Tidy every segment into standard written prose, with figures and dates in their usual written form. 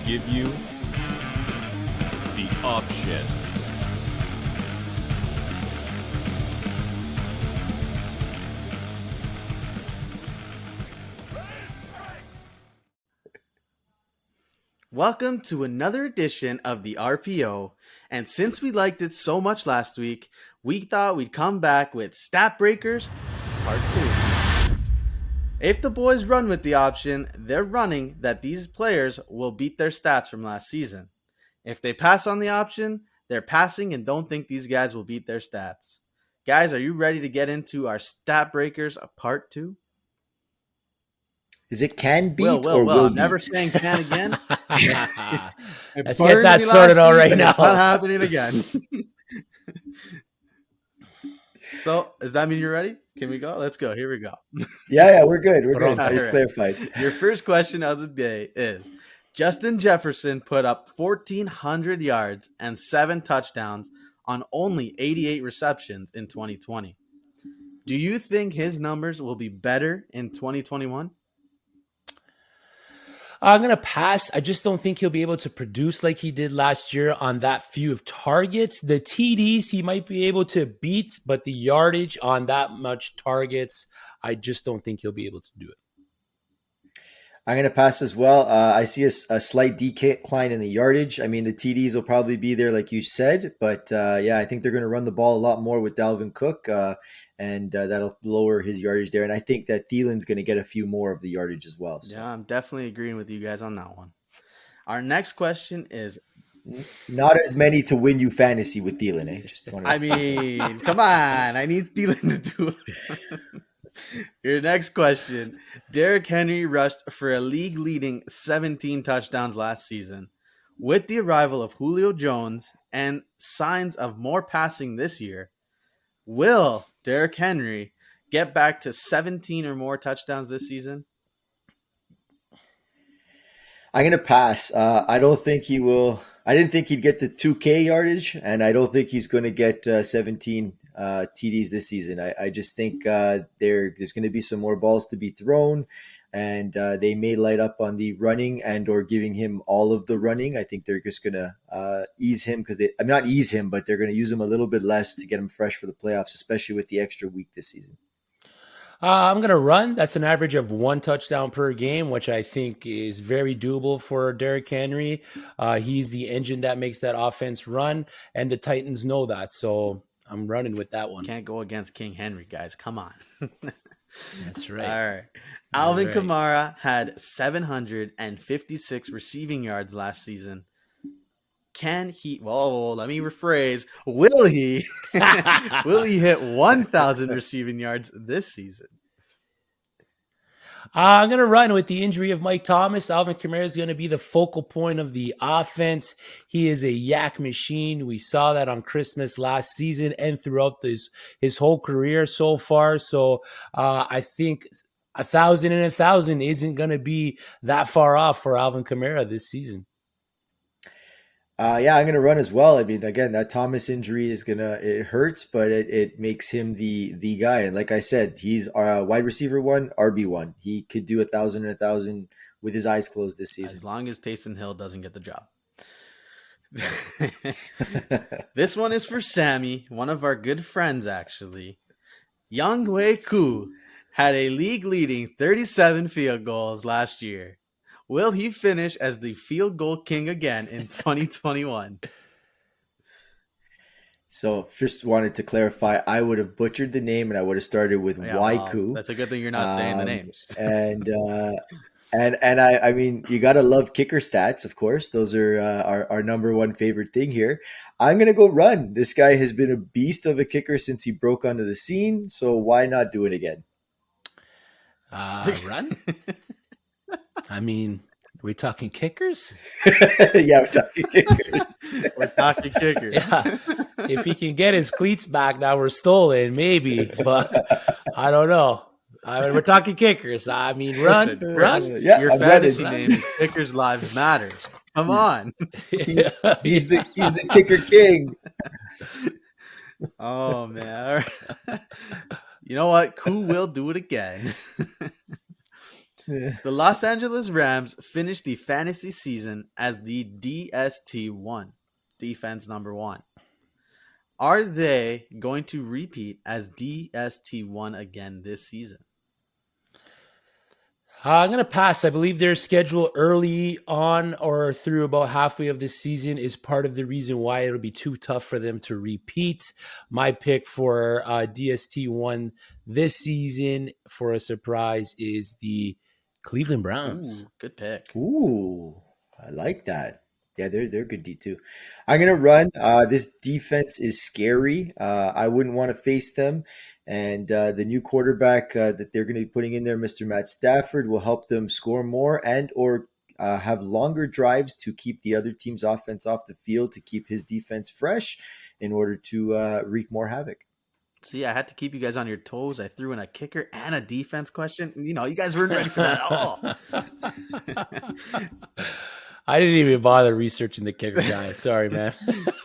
give you the option. Welcome to another edition of the RPO, and since we liked it so much last week, we thought we'd come back with Stat Breakers Part 2. If the boys run with the option, they're running that these players will beat their stats from last season. If they pass on the option, they're passing and don't think these guys will beat their stats. Guys, are you ready to get into our Stat Breakers Part 2? Is it can beat Will, will I'm beat? never saying can again. Let's get that sorted out right now. It's not happening again. So, does that mean you're ready? Can we go? Let's go. Here we go. Yeah, we're good. We're good. I just right. clarified. Your first question of the day is, Justin Jefferson put up 1,400 yards and 7 touchdowns on only 88 receptions in 2020. Do you think his numbers will be better in 2021? I'm going to pass. I just don't think he'll be able to produce like he did last year on that few of targets. The TDs he might be able to beat, but the yardage on that much targets, I just don't think he'll be able to do it. I'm going to pass as well. I see a slight decline in the yardage. I mean, the TDs will probably be there, like you said. But, yeah, I think they're going to run the ball a lot more with Dalvin Cook, and that'll lower his yardage there. And I think that Thielen's going to get a few more of the yardage as well. So. Yeah, I'm definitely agreeing with you guys on that one. Our question is... Not as many to win you fantasy with Thielen, eh? I mean, come on. I need Thielen to do it. Your next question. Derrick Henry rushed for a league-leading 17 touchdowns last season. With the arrival of Julio Jones and signs of more passing this year, will Derrick Henry get back to 17 or more touchdowns this season? I'm going to pass. I don't think he will. I didn't think he'd get the 2K yardage, and I don't think he's going to get 17 TDs this season. I just think there's going to be some more balls to be thrown, and they may light up on the running and or giving him all of the running. I think they're just going to ease him because not ease him, but they're going to use him a little bit less to get him fresh for the playoffs, especially with the extra week this season. I'm going to run. That's an average of 1 touchdown per game, which I think is very doable for Derrick Henry. He's the engine that makes that offense run, and the Titans know that. So I'm running with that one. Can't go against King Henry, guys. Come on. That's right. All right. Alvin Kamara had 756 receiving yards last season. Can he? Whoa, let me rephrase. Will he? Will he hit 1,000 receiving yards this season? I'm going to run with the injury of Mike Thomas. Alvin Kamara is going to be the focal point of the offense. He is a yak machine. We saw that on Christmas last season and throughout his whole career so far. So I think 1,000 and 1,000 isn't going to be that far off for Alvin Kamara this season. Yeah, I'm going to run as well. I mean, again, that Thomas injury it hurts, but it makes him the guy. And like I said, he's wide receiver 1, RB1. He could do 1,000 and 1,000 with his eyes closed this season. As long as Taysom Hill doesn't get the job. This one is for Sammy, one of our good friends, actually. Younghoe Koo had a league-leading 37 field goals last year. Will he finish as the field goal king again in 2021? So first wanted to clarify, I would have butchered the name and I would have started with Waiku. That's a good thing you're not saying the names. And I mean, you got to love kicker stats, of course. Those are our number one favorite thing here. I'm going to go run. This guy has been a beast of a kicker since he broke onto the scene. So why not do it again? Run? I mean, are we talking kickers? Yeah, we're talking kickers. We're talking kickers. Yeah. If he can get his cleats back that were stolen, maybe. But I don't know. We're talking kickers. I mean, run. Yeah, your fantasy name is Kickers Lives Matter. Come on. He's the kicker king. Oh, man. You know what? Koo will do it again. The Los Angeles Rams finished the fantasy season as the DST1, defense number one. Are they going to repeat as DST1 again this season? I'm going to pass. I believe their schedule early on or through about halfway of this season is part of the reason why it'll be too tough for them to repeat. My pick for DST1 this season for a surprise is the Cleveland Browns. Ooh, good pick. Ooh, I like that. Yeah, they're good D2. I'm gonna run. This defense is scary. I wouldn't want to face them. And the new quarterback that they're going to be putting in there, Mr. Matt Stafford, will help them score more and or have longer drives to keep the other team's offense off the field to keep his defense fresh in order to wreak more havoc. See, I had to keep you guys on your toes. I threw in a kicker and a defense question. You know, you guys weren't ready for that at all. I didn't even bother researching the kicker guy. Sorry, man.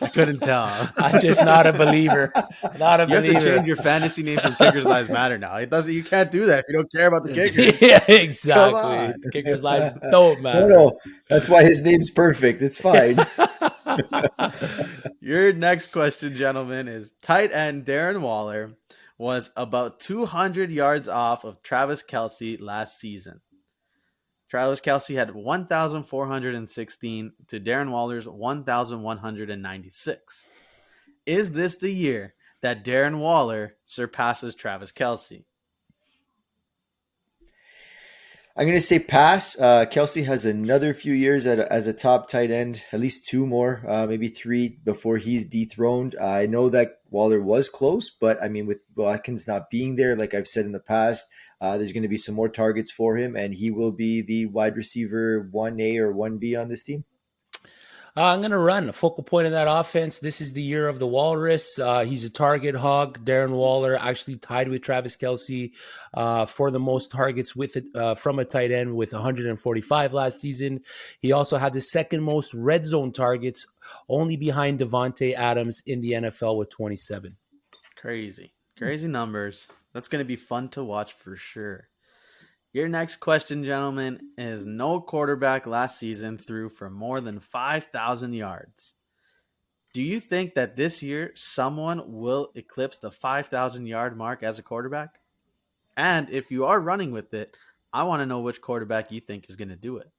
I couldn't tell. I'm just not a believer. Not a You have believer. to change your fantasy name from Kickers Lives Matter now. It doesn't. You can't do that if you don't care about the kickers. Yeah, Come exactly. on. Kickers' lives don't matter. No, that's why his name's perfect. It's fine. Your next question, gentlemen, is tight end Darren Waller was about 200 yards off of Travis Kelce last season. Travis Kelce had 1,416 to Darren Waller's 1,196. Is this the year that Darren Waller surpasses Travis Kelce? I'm going to say pass. Kelsey has another few years as a top tight end, at least two more, maybe three before he's dethroned. I know that Waller was close, but I mean, with Watkins not being there, like I've said in the past, there's going to be some more targets for him, and he will be the wide receiver 1A or 1B on this team. I'm going to run a focal point of that offense. This is the year of the Walrus. He's a target hog. Darren Waller actually tied with Travis Kelce for the most targets with it from a tight end with 145 last season. He also had the second most red zone targets, only behind Davante Adams in the NFL with 27. Crazy numbers. That's going to be fun to watch for sure. Your next question, gentlemen, is no quarterback last season threw for more than 5,000 yards. Do you think that this year someone will eclipse the 5,000 yard mark as a quarterback? And if you are running with it, I want to know which quarterback you think is going to do it.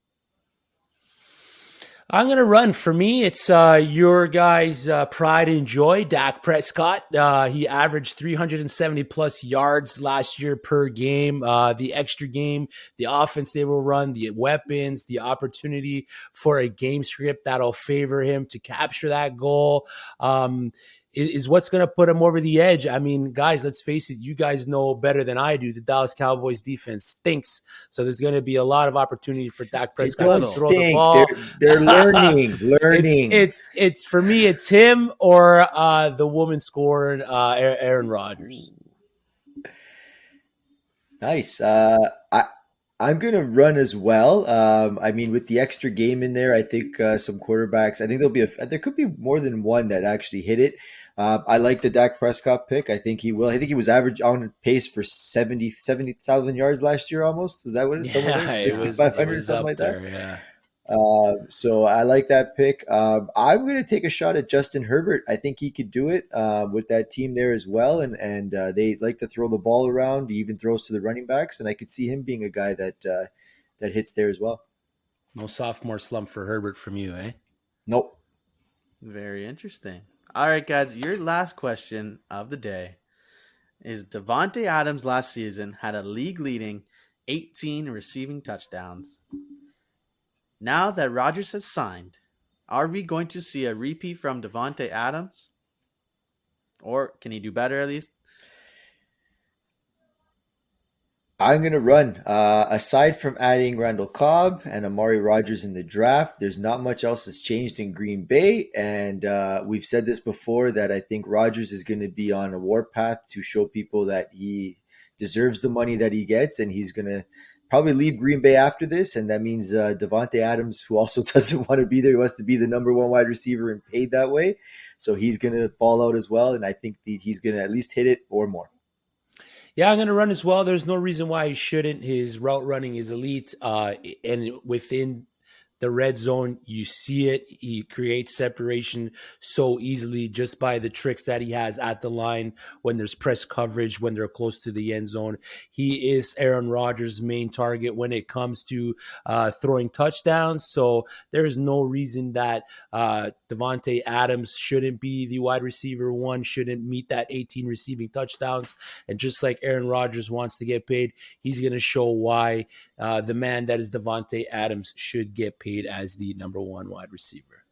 I'm going to run. For me, it's your guys' pride and joy, Dak Prescott. He averaged 370 plus yards last year per game. The extra game, the offense they will run, the weapons, the opportunity for a game script that'll favor him to capture that goal. Is what's going to put him over the edge. I mean, guys, let's face it. You guys know better than I do. The Dallas Cowboys defense stinks. So there's going to be a lot of opportunity for Dak Prescott to throw the ball. They're learning. It's for me, it's him or the woman scoring Aaron Rodgers. Nice. I'm going to run as well. I mean, with the extra game in there, I think some quarterbacks, I think there could be more than one that actually hit it. I like the Dak Prescott pick. I think he will. I think he was average on pace for 70,000 yards last year almost. Was that what it was? Yeah, 6,500, something like there, that. yeah. So I like that pick. I'm going to take a shot at Justin Herbert. I think he could do it with that team there as well. And they like to throw the ball around. He even throws to the running backs. And I could see him being a guy that hits there as well. No sophomore slump for Herbert from you, eh? Nope. Very interesting. All right, guys, your last question of the day is Davante Adams last season had a league-leading 18 receiving touchdowns. Now that Rodgers has signed, are we going to see a repeat from Davante Adams? Or can he do better at least? I'm going to run. Aside from adding Randall Cobb and Amari Rodgers in the draft, there's not much else that's changed in Green Bay. And we've said this before that I think Rodgers is going to be on a warpath to show people that he deserves the money that he gets. And he's going to probably leave Green Bay after this. And that means Davante Adams, who also doesn't want to be there, he wants to be the number one wide receiver and paid that way. So he's going to ball out as well. And I think that he's going to at least hit it or more. Yeah, I'm going to run as well. There's no reason why he shouldn't. His route running is elite. And within the red zone, you see it. He creates separation so easily just by the tricks that he has at the line when there's press coverage, when they're close to the end zone. He is Aaron Rodgers' main target when it comes to throwing touchdowns. So there's no reason that Devontae Adams shouldn't be the wide receiver one, shouldn't meet that 18 receiving touchdowns. And just like Aaron Rodgers wants to get paid, he's going to show why the man that is Devontae Adams should get paid as the number one wide receiver.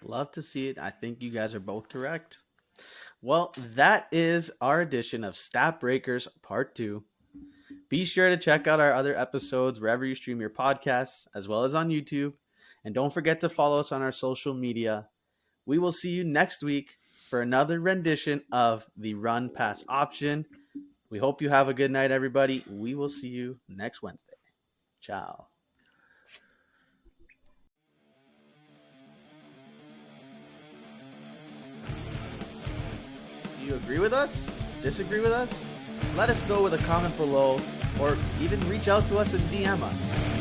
Love to see it. I think you guys are both correct. Well, that is our edition of Stat Breakers Part 2. Be sure to check out our other episodes wherever you stream your podcasts, as well as on YouTube. And don't forget to follow us on our social media. We will see you next week for another rendition of the Run Pass option. We hope you have a good night, everybody. We will see you next Wednesday. Ciao. Do you agree with us? Disagree with us? Let us know with a comment below, or even reach out to us and DM us.